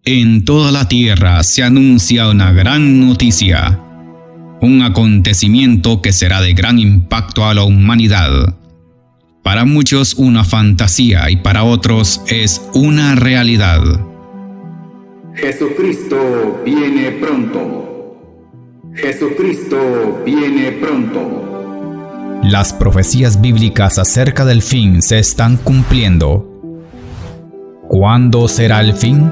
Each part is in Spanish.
En toda la tierra se anuncia una gran noticia, un acontecimiento que será de gran impacto a la humanidad. Para muchos una fantasía y para otros es una realidad. Jesucristo viene pronto. Jesucristo viene pronto. Las profecías bíblicas acerca del fin se están cumpliendo. ¿Cuándo será el fin?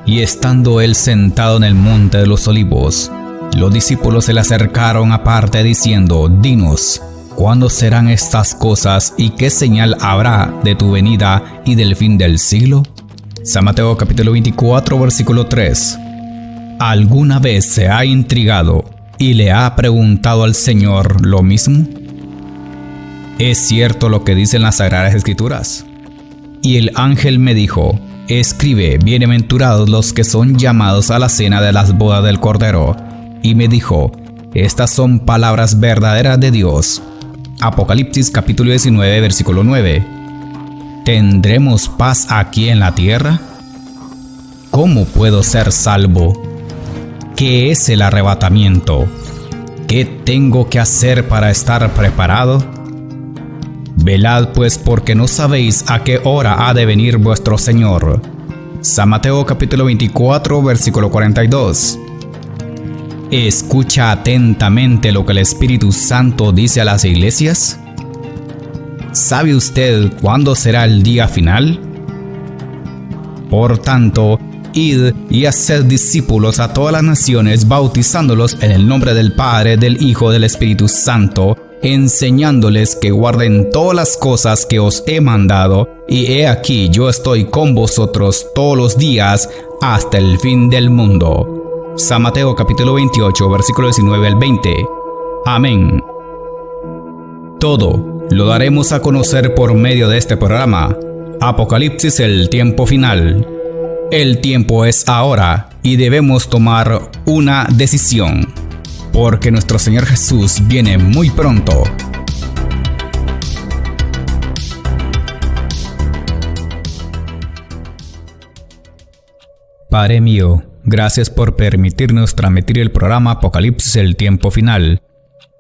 Y estando él sentado en el monte de los olivos, los discípulos se le acercaron aparte diciendo: Dinos, ¿cuándo serán estas cosas y qué señal habrá de tu venida y del fin del siglo? San Mateo capítulo 24 versículo 3. ¿Alguna vez se ha intrigado y le ha preguntado al Señor lo mismo? ¿Es cierto lo que dicen las Sagradas Escrituras? Y el ángel me dijo: Escribe, bienaventurados los que son llamados a la cena de las bodas del Cordero. Y me dijo: Estas son palabras verdaderas de Dios. Apocalipsis capítulo 19 versículo 9. ¿Tendremos paz aquí en la tierra? ¿Cómo puedo ser salvo? ¿Qué es el arrebatamiento? ¿Qué tengo que hacer para estar preparado? Velad pues, porque no sabéis a qué hora ha de venir vuestro Señor. San Mateo capítulo 24 versículo 42. ¿Escucha atentamente lo que el Espíritu Santo dice a las iglesias? ¿Sabe usted cuándo será el día final? Por tanto, id y haced discípulos a todas las naciones, bautizándolos en el nombre del Padre, del Hijo, del Espíritu Santo, enseñándoles que guarden todas las cosas que os he mandado, y he aquí yo estoy con vosotros todos los días hasta el fin del mundo. San Mateo capítulo 28 versículo 19 al 20. Amén. Todo lo daremos a conocer por medio de este programa. Apocalipsis, el tiempo final. El tiempo es ahora y debemos tomar una decisión, porque nuestro Señor Jesús viene muy pronto. Padre mío, gracias por permitirnos transmitir el programa Apocalipsis, el tiempo final.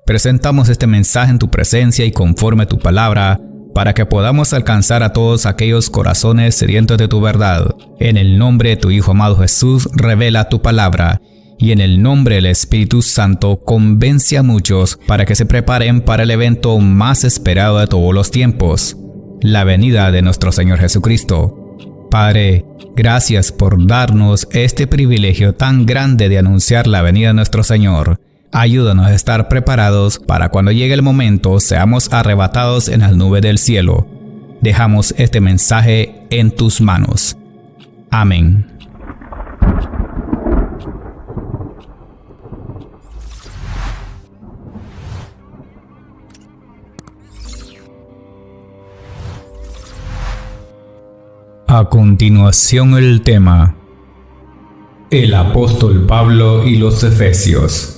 Presentamos este mensaje en tu presencia y conforme a tu palabra, para que podamos alcanzar a todos aquellos corazones sedientos de tu verdad. En el nombre de tu Hijo amado Jesús, revela tu palabra. Y en el nombre del Espíritu Santo, convence a muchos para que se preparen para el evento más esperado de todos los tiempos, la venida de nuestro Señor Jesucristo. Padre, gracias por darnos este privilegio tan grande de anunciar la venida de nuestro Señor. Ayúdanos a estar preparados para cuando llegue el momento seamos arrebatados en las nubes del cielo. Dejamos este mensaje en tus manos. Amén. A continuación el tema: el apóstol Pablo y los Efesios.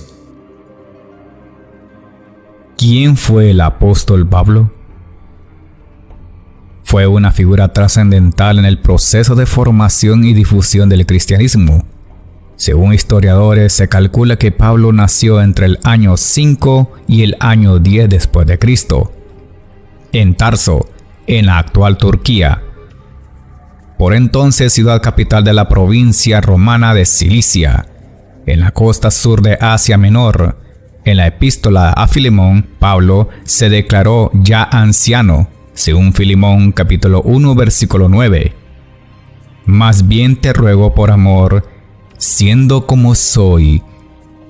¿Quién fue el apóstol Pablo? Fue una figura trascendental en el proceso de formación y difusión del cristianismo. Según historiadores, se calcula que Pablo nació entre el año 5 y el año 10 después de Cristo, en Tarso, en la actual Turquía, por entonces ciudad capital de la provincia romana de Cilicia, en la costa sur de Asia Menor. En la epístola a Filemón, Pablo se declaró ya anciano, según Filemón capítulo 1 versículo 9. Más bien te ruego por amor, siendo como soy,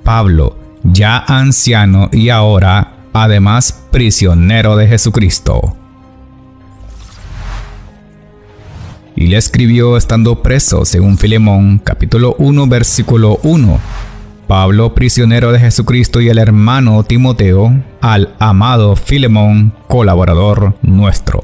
Pablo, ya anciano y ahora, además, prisionero de Jesucristo. Y le escribió estando preso, según Filemón capítulo 1 versículo 1. Pablo, prisionero de Jesucristo, y el hermano Timoteo, al amado Filemón, colaborador nuestro.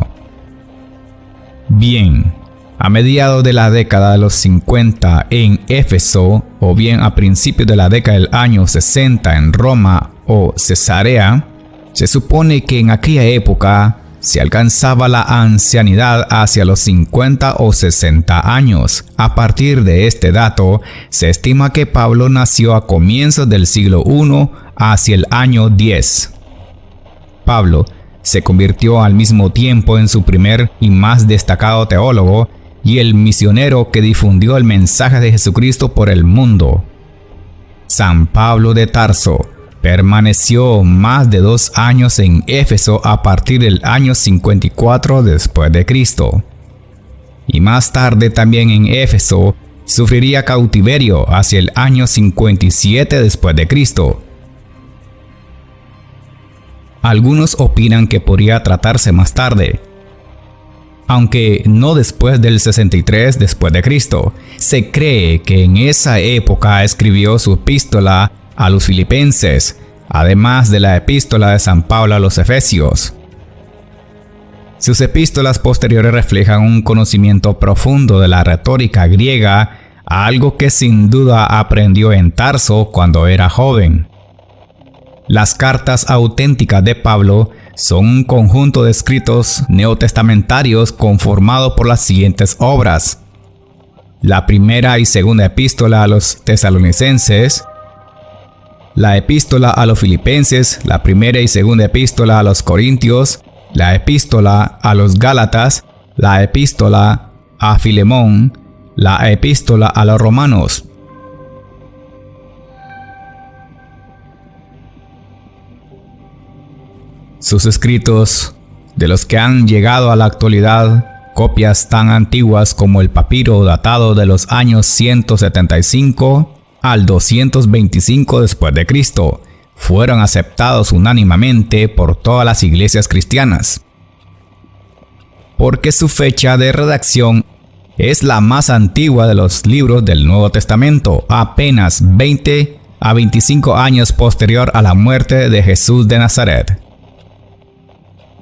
Bien, a mediados de la década de los 50 en Éfeso, o bien a principios de la década del año 60 en Roma o Cesarea, se supone que en aquella época se alcanzaba la ancianidad hacia los 50 o 60 años. A partir de este dato, se estima que Pablo nació a comienzos del siglo I hacia el año 10. Pablo se convirtió al mismo tiempo en su primer y más destacado teólogo y el misionero que difundió el mensaje de Jesucristo por el mundo. San Pablo de Tarso permaneció más de 2 años en Éfeso a partir del año 54 después de Cristo. Y más tarde también en Éfeso sufriría cautiverio hacia el año 57 después de Cristo. Algunos opinan que podría tratarse más tarde, aunque no después del 63 después de Cristo. Se cree que en esa época escribió su epístola a los Filipenses, además de la epístola de San Pablo a los Efesios. Sus epístolas posteriores reflejan un conocimiento profundo de la retórica griega, algo que sin duda aprendió en Tarso cuando era joven. Las cartas auténticas de Pablo son un conjunto de escritos neotestamentarios conformado por las siguientes obras: la primera y segunda epístola a los tesalonicenses, la epístola a los filipenses, la primera y segunda epístola a los corintios, la epístola a los gálatas, la epístola a Filemón, la epístola a los romanos. Sus escritos, de los que han llegado a la actualidad copias tan antiguas como el papiro datado de los años 175 al 225 después de Cristo, fueron aceptados unánimemente por todas las iglesias cristianas, porque su fecha de redacción es la más antigua de los libros del Nuevo Testamento, apenas 20 a 25 años posterior a la muerte de Jesús de Nazaret,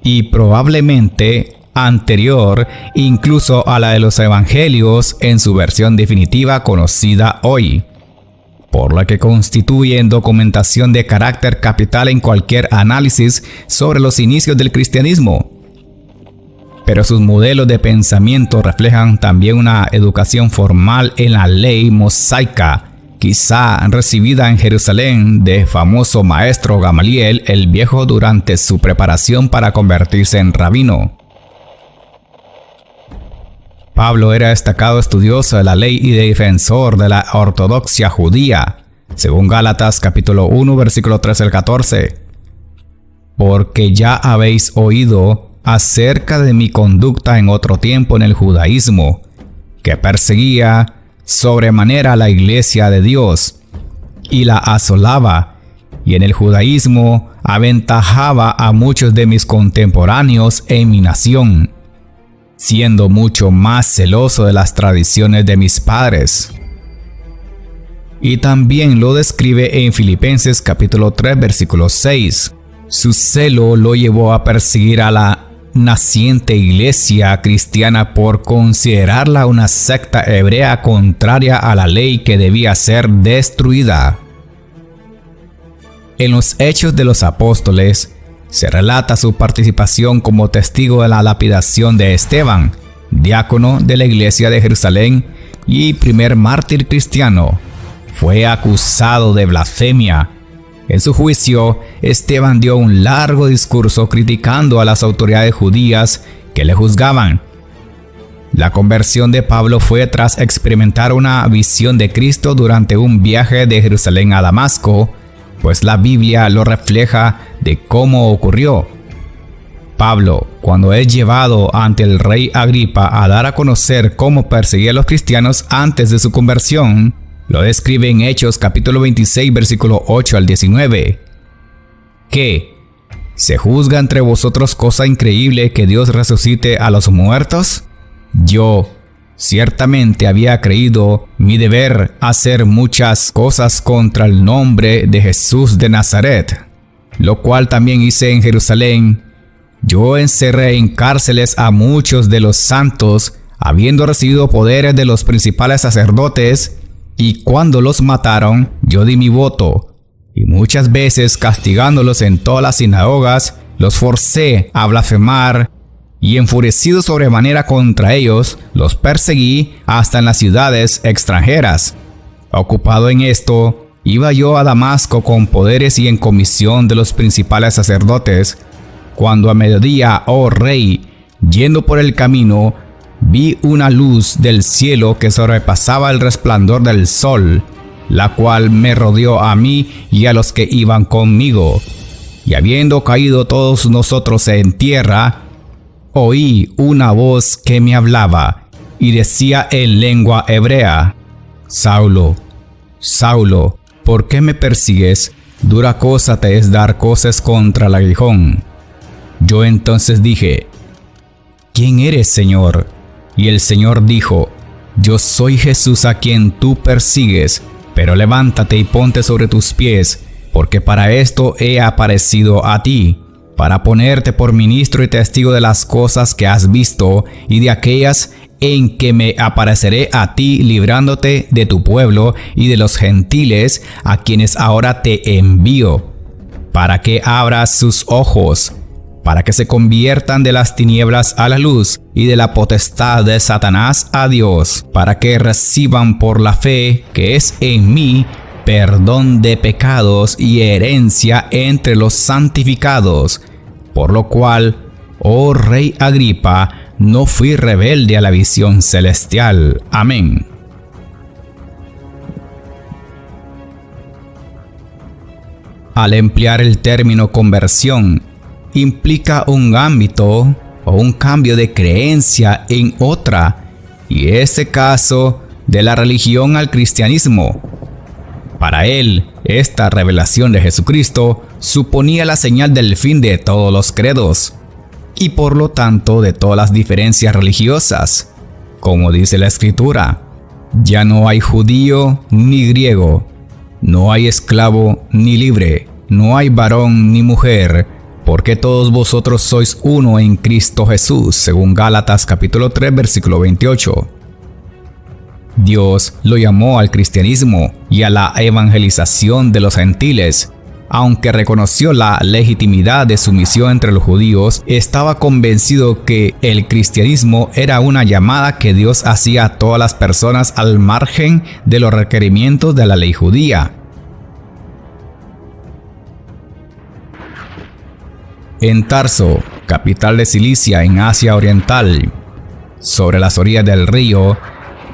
y probablemente anterior incluso a la de los Evangelios en su versión definitiva conocida hoy, por lo que constituyen documentación de carácter capital en cualquier análisis sobre los inicios del cristianismo. Pero sus modelos de pensamiento reflejan también una educación formal en la ley mosaica, quizá recibida en Jerusalén de famoso maestro Gamaliel el Viejo durante su preparación para convertirse en rabino. Pablo era destacado estudioso de la ley y defensor de la ortodoxia judía, según Gálatas capítulo 1 versículo 13 al 14. Porque ya habéis oído acerca de mi conducta en otro tiempo en el judaísmo, que perseguía sobremanera la iglesia de Dios, y la asolaba, y en el judaísmo aventajaba a muchos de mis contemporáneos en mi nación, siendo mucho más celoso de las tradiciones de mis padres. Y también lo describe en Filipenses capítulo 3 versículo 6. Su celo lo llevó a perseguir a la naciente iglesia cristiana por considerarla una secta hebrea contraria a la ley que debía ser destruida. En los Hechos de los Apóstoles se relata su participación como testigo de la lapidación de Esteban, diácono de la iglesia de Jerusalén y primer mártir cristiano. Fue acusado de blasfemia. En su juicio, Esteban dio un largo discurso criticando a las autoridades judías que le juzgaban. La conversión de Pablo fue tras experimentar una visión de Cristo durante un viaje de Jerusalén a Damasco, pues la Biblia lo refleja de cómo ocurrió. Pablo, cuando es llevado ante el rey Agripa a dar a conocer cómo perseguía a los cristianos antes de su conversión, lo describe en Hechos capítulo 26 versículo 8 al 19. ¿Qué? ¿Se juzga entre vosotros cosa increíble que Dios resucite a los muertos? Yo ciertamente había creído mi deber hacer muchas cosas contra el nombre de Jesús de Nazaret, lo cual también hice en Jerusalén. Yo encerré en cárceles a muchos de los santos, habiendo recibido poderes de los principales sacerdotes, y cuando los mataron, yo di mi voto, y muchas veces castigándolos en todas las sinagogas, los forcé a blasfemar y enfurecido sobremanera contra ellos, los perseguí hasta en las ciudades extranjeras. Ocupado en esto, iba yo a Damasco con poderes y en comisión de los principales sacerdotes, cuando a mediodía, oh rey, yendo por el camino, vi una luz del cielo que sobrepasaba el resplandor del sol, la cual me rodeó a mí y a los que iban conmigo. Y habiendo caído todos nosotros en tierra, oí una voz que me hablaba y decía en lengua hebrea: Saulo, Saulo, ¿por qué me persigues? Dura cosa te es dar coces contra el aguijón. Yo entonces dije: ¿Quién eres, Señor? Y el Señor dijo: Yo soy Jesús a quien tú persigues, pero levántate y ponte sobre tus pies, porque para esto he aparecido a ti, para ponerte por ministro y testigo de las cosas que has visto y de aquellas en que me apareceré a ti, librándote de tu pueblo y de los gentiles a quienes ahora te envío, para que abras sus ojos, para que se conviertan de las tinieblas a la luz y de la potestad de Satanás a Dios, para que reciban por la fe que es en mí perdón de pecados y herencia entre los santificados. Por lo cual, oh Rey Agripa, no fui rebelde a la visión celestial. Amén. Al emplear el término conversión, implica un ámbito o un cambio de creencia en otra, y este caso de la religión al cristianismo. Para él, esta revelación de Jesucristo suponía la señal del fin de todos los credos, y por lo tanto de todas las diferencias religiosas. Como dice la Escritura: ya no hay judío ni griego, no hay esclavo ni libre, no hay varón ni mujer, porque todos vosotros sois uno en Cristo Jesús, según Gálatas capítulo 3, versículo 28. Dios lo llamó al cristianismo y a la evangelización de los gentiles. Aunque reconoció la legitimidad de su misión entre los judíos, estaba convencido que el cristianismo era una llamada que Dios hacía a todas las personas al margen de los requerimientos de la ley judía. En Tarso, capital de Cilicia en Asia Oriental, sobre las orillas del río,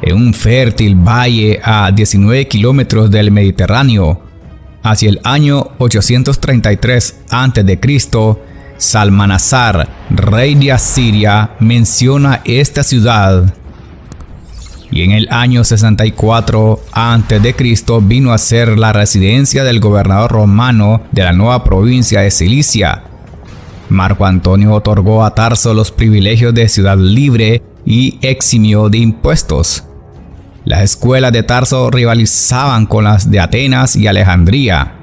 en un fértil valle a 19 kilómetros del Mediterráneo, hacia el año 833 a.C., Salmanasar, rey de Asiria, menciona esta ciudad. Y en el año 64 a.C. vino a ser la residencia del gobernador romano de la nueva provincia de Cilicia. Marco Antonio otorgó a Tarso los privilegios de ciudad libre y eximió de impuestos. Las escuelas de Tarso rivalizaban con las de Atenas y Alejandría.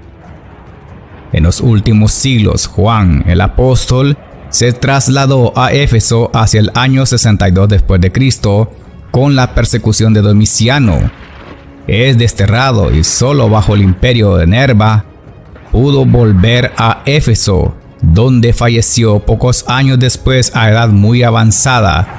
En los últimos siglos, Juan el apóstol se trasladó a Éfeso hacia el año 62 después de Cristo con la persecución de Domiciano. Es desterrado y solo bajo el imperio de Nerva pudo volver a Éfeso, donde falleció pocos años después a edad muy avanzada.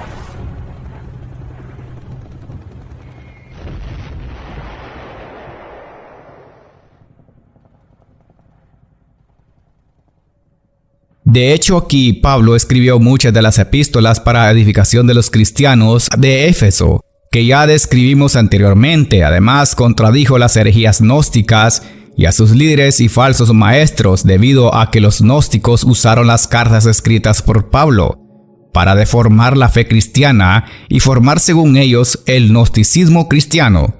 De hecho, aquí Pablo escribió muchas de las epístolas para edificación de los cristianos de Éfeso, que ya describimos anteriormente. Además, contradijo las herejías gnósticas y a sus líderes y falsos maestros, debido a que los gnósticos usaron las cartas escritas por Pablo para deformar la fe cristiana y formar, según ellos, el gnosticismo cristiano,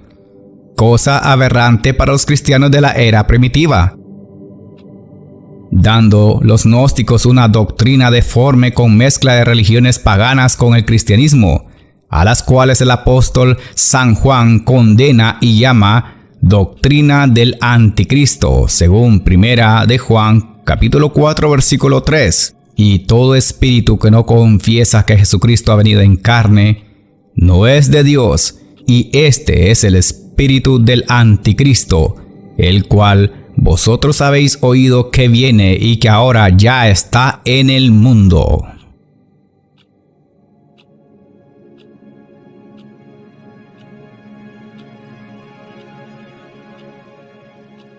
cosa aberrante para los cristianos de la era primitiva, dando los gnósticos una doctrina deforme con mezcla de religiones paganas con el cristianismo, a las cuales el apóstol San Juan condena y llama doctrina del anticristo, según Primera de Juan capítulo 4 versículo 3. Y todo espíritu que no confiesa que Jesucristo ha venido en carne no es de Dios, y este es el espíritu del anticristo, el cual vosotros habéis oído que viene y que ahora ya está en el mundo.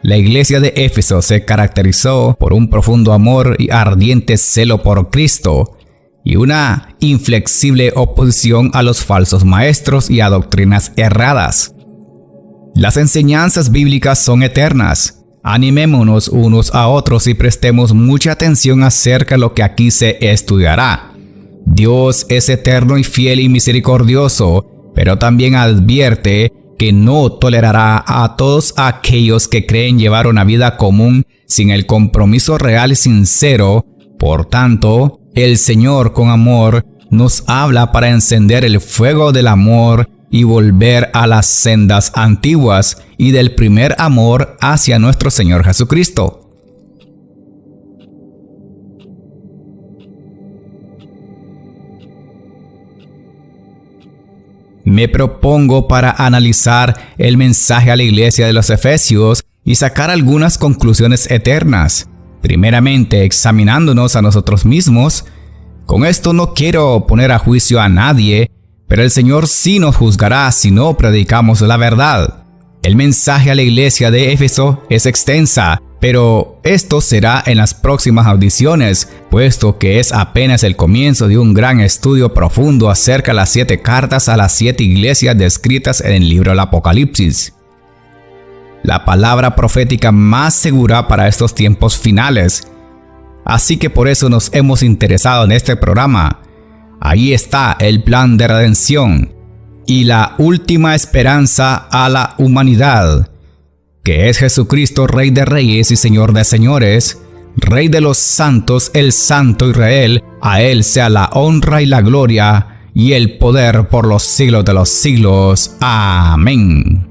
La iglesia de Éfeso se caracterizó por un profundo amor y ardiente celo por Cristo, y una inflexible oposición a los falsos maestros y a doctrinas erradas. Las enseñanzas bíblicas son eternas. Animémonos unos a otros y prestemos mucha atención acerca de lo que aquí se estudiará. Dios es eterno y fiel y misericordioso, pero también advierte que no tolerará a todos aquellos que creen llevar una vida común sin el compromiso real y sincero. Por tanto, el Señor con amor nos habla para encender el fuego del amor y volver a las sendas antiguas y del primer amor hacia nuestro Señor Jesucristo. Me propongo para analizar el mensaje a la iglesia de los Efesios y sacar algunas conclusiones eternas. Primeramente, examinándonos a nosotros mismos. Con esto no quiero poner a juicio a nadie, pero el Señor sí nos juzgará si no predicamos la verdad. El mensaje a la iglesia de Éfeso es extensa, pero esto será en las próximas audiciones, puesto que es apenas el comienzo de un gran estudio profundo acerca de las 7 cartas a las 7 iglesias descritas en el libro del Apocalipsis. La palabra profética más segura para estos tiempos finales. Así que por eso nos hemos interesado en este programa. Ahí está el plan de redención y la última esperanza a la humanidad, que es Jesucristo, Rey de Reyes y Señor de Señores, Rey de los santos, el Santo Israel. A Él sea la honra y la gloria y el poder por los siglos de los siglos. Amén.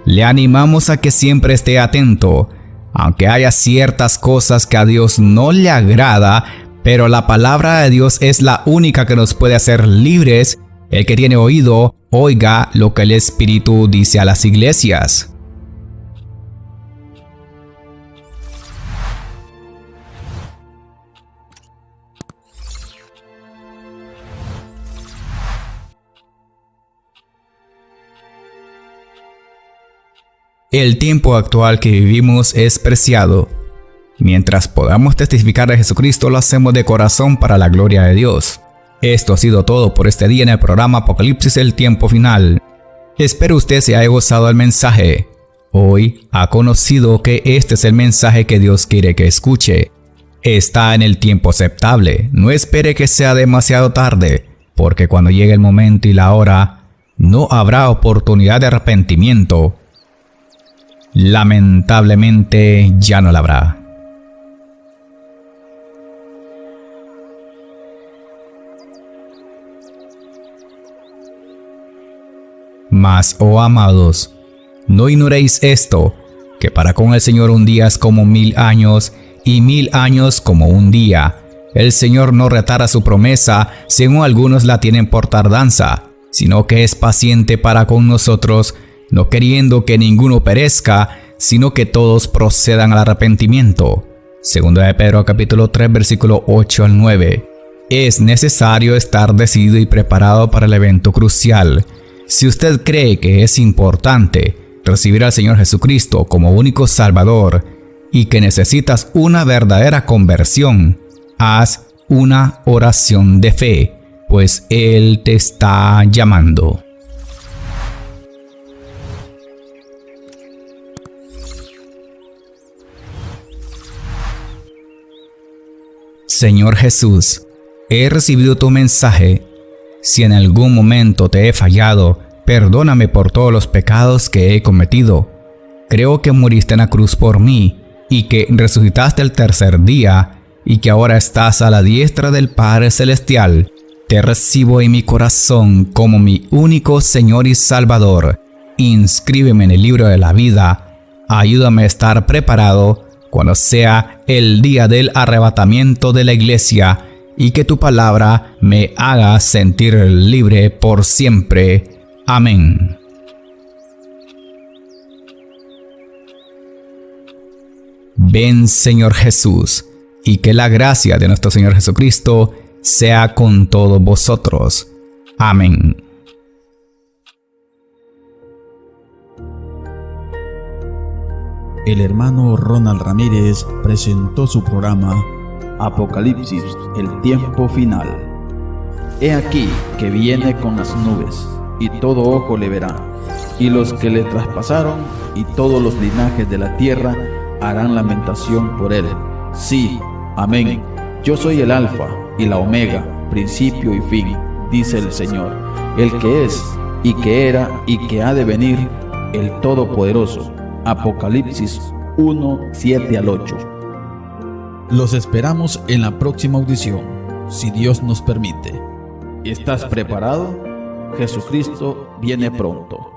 Le animamos a que siempre esté atento, aunque haya ciertas cosas que a Dios no le agrada, pero la palabra de Dios es la única que nos puede hacer libres. El que tiene oído, oiga lo que el Espíritu dice a las iglesias. El tiempo actual que vivimos es preciado. Mientras podamos testificar de Jesucristo, lo hacemos de corazón para la gloria de Dios. Esto ha sido todo por este día en el programa Apocalipsis, el tiempo final. Espero usted se haya gozado del mensaje. Hoy ha conocido que este es el mensaje que Dios quiere que escuche. Está en el tiempo aceptable. No espere que sea demasiado tarde, porque cuando llegue el momento y la hora, no habrá oportunidad de arrepentimiento. Lamentablemente ya no la habrá. Mas, oh amados, no ignoréis esto, que para con el Señor un día es como 1000 años, y 1000 años como un día. El Señor no retarda su promesa, según algunos la tienen por tardanza, sino que es paciente para con nosotros, no queriendo que ninguno perezca, sino que todos procedan al arrepentimiento. Segunda de Pedro capítulo 3 versículo 8 al 9. Es necesario estar decidido y preparado para el evento crucial. Si usted cree que es importante recibir al Señor Jesucristo como único Salvador y que necesitas una verdadera conversión, haz una oración de fe, pues Él te está llamando. Señor Jesús, he recibido tu mensaje. Si en algún momento te he fallado, perdóname por todos los pecados que he cometido. Creo que moriste en la cruz por mí y que resucitaste el tercer día y que ahora estás a la diestra del Padre Celestial. Te recibo en mi corazón como mi único Señor y Salvador. Inscríbeme en el libro de la vida. Ayúdame a estar preparado cuando sea el día del arrebatamiento de la iglesia y que tu palabra me haga sentir libre por siempre. Amén. Ven, Señor Jesús, y que la gracia de nuestro Señor Jesucristo sea con todos vosotros. Amén. El hermano Ronald Ramírez presentó su programa Apocalipsis, el tiempo final. He aquí que viene con las nubes, y todo ojo le verá, y los que le traspasaron, y todos los linajes de la tierra harán lamentación por él. Sí, amén. Yo soy el Alfa y la Omega, principio y fin, dice el Señor, el que es, y que era, y que ha de venir, el Todopoderoso. Apocalipsis 1, 7 al 8. Los esperamos en la próxima audición, si Dios nos permite. ¿Estás preparado? Jesucristo viene pronto.